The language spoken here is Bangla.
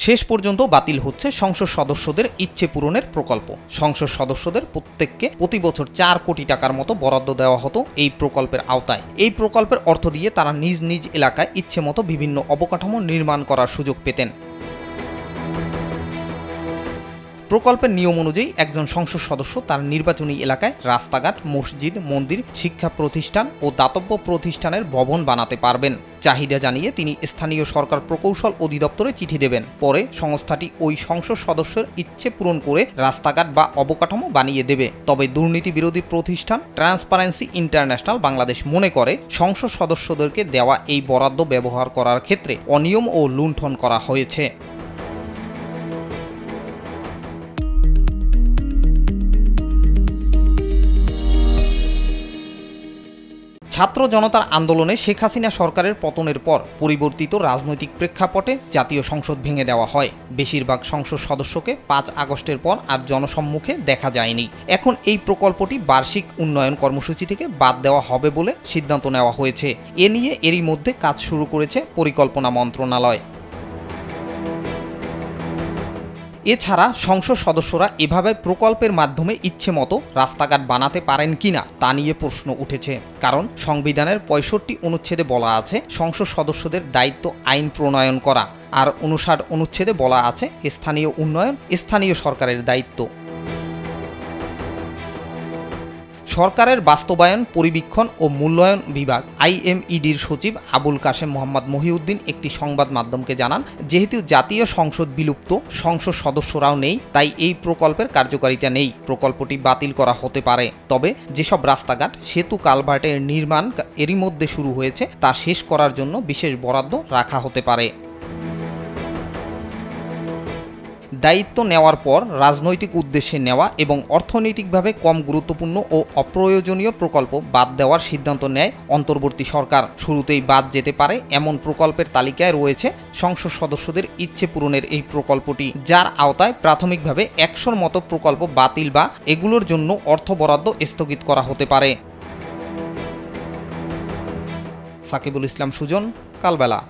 শেষ পর্যন্ত বাতিল হচ্ছে সংসদ সদস্যদের ইচ্ছে পূরণের প্রকল্প। সংসদ সদস্যদের প্রত্যেককে প্রতি বছর 4 কোটি টাকার মতো বরাদ্দ দেওয়া হতো এই প্রকল্পের আওতায়। এই প্রকল্পের অর্থ দিয়ে তারা নিজ নিজ এলাকায় ইচ্ছে মতো বিভিন্ন অবকাঠামো নির্মাণ করার সুযোগ পেতেন। প্রকল্পের নিয়ম অনুযায়ী একজন সংসদ সদস্য তার নির্বাচনী এলাকায় রাস্তাঘাট, মসজিদ, মন্দির, শিক্ষা প্রতিষ্ঠান ও দাতব্য প্রতিষ্ঠানের ভবন বানাতে পারবেন। চাহিদা জানিয়ে তিনি স্থানীয় সরকার প্রকৌশল অধিদপ্তরে চিঠি দেবেন। পরে সংস্থাটি ওই সংসদ সদস্যের ইচ্ছে পূরণ করে রাস্তাঘাট বা অবকাঠামো বানিয়ে দেবে। তবে দুর্নীতি বিরোধী প্রতিষ্ঠান ট্রান্সপারেন্সি ইন্টারন্যাশনাল বাংলাদেশ মনে করে সংসদ সদস্যদেরকে দেওয়া এই বরাদ্দ ব্যবহার করার ক্ষেত্রে অনিয়ম ও লুণ্ঠন করা হয়েছে। ছাত্র জনতার আন্দোলনে শেখ হাসিনা সরকারের পতনের পর পরিবর্তিত রাজনৈতিক প্রেক্ষাপটে জাতীয় সংসদ ভেঙে দেওয়া হয়। বেশিরভাগ সংসদ সদস্যকে 5 আগস্টের পর আর জনসম্মুখে দেখা যায়নি। এখন এই প্রকল্পটি বার্ষিক উন্নয়ন কর্মসূচি থেকে বাদ দেওয়া হবে বলে সিদ্ধান্ত নেওয়া হয়েছে। এ নিয়ে এরই মধ্যে কাজ শুরু করেছে পরিকল্পনা মন্ত্রণালয়। এছাড়া সংসদ সদস্যরা এভাবে প্রকল্পের মাধ্যমে ইচ্ছে মতো রাস্তাঘাট বানাতে পারেন কিনা তা নিয়ে প্রশ্ন উঠেছে। কারণ সংবিধানের 65 অনুচ্ছেদে বলা আছে সংসদ সদস্যদের দায়িত্ব আইন প্রণয়ন করা, আর 59 অনুচ্ছেদে বলা আছে স্থানীয় উন্নয়ন স্থানীয় সরকারের দায়িত্ব। সরকারের বাস্তবায়ন, পরিবীক্ষণ ও মূল্যায়ন বিভাগ IMEDর সচিব আবুল কাশেম মোহাম্মদ মহিউদ্দিন একটি সংবাদ মাধ্যমকে জানান, যেহেতু জাতীয় সংসদ বিলুপ্ত, সংসদ সদস্যরাও নেই, তাই এই প্রকল্পের কার্যকারিতা নেই। প্রকল্পটি বাতিল করা হতে পারে। তবে যেসব রাস্তাঘাট, সেতু, কালভার্টের নির্মাণ এরই মধ্যে শুরু হয়েছে তা শেষ করার জন্য বিশেষ বরাদ্দ রাখা হতে পারে। দায়িত্ব নেওয়ার পর রাজনৈতিক উদ্দেশ্যে নেওয়া এবং অর্থনৈতিকভাবে কম গুরুত্বপূর্ণ ও অপ্রয়োজনীয় প্রকল্প বাদ দেওয়ার সিদ্ধান্ত নেয় অন্তর্বর্তী সরকার। শুরুতেই বাদ যেতে পারে এমন প্রকল্পের তালিকায় রয়েছে সংসদ সদস্যদের ইচ্ছে পূরণের এই প্রকল্পটি, যার আওতায় প্রাথমিকভাবে 100-র মতো প্রকল্প বাতিল বা এগুলোর জন্য অর্থ বরাদ্দ স্থগিত করা হতে পারে। সাকিবুল ইসলাম সুজন, কালবেলা।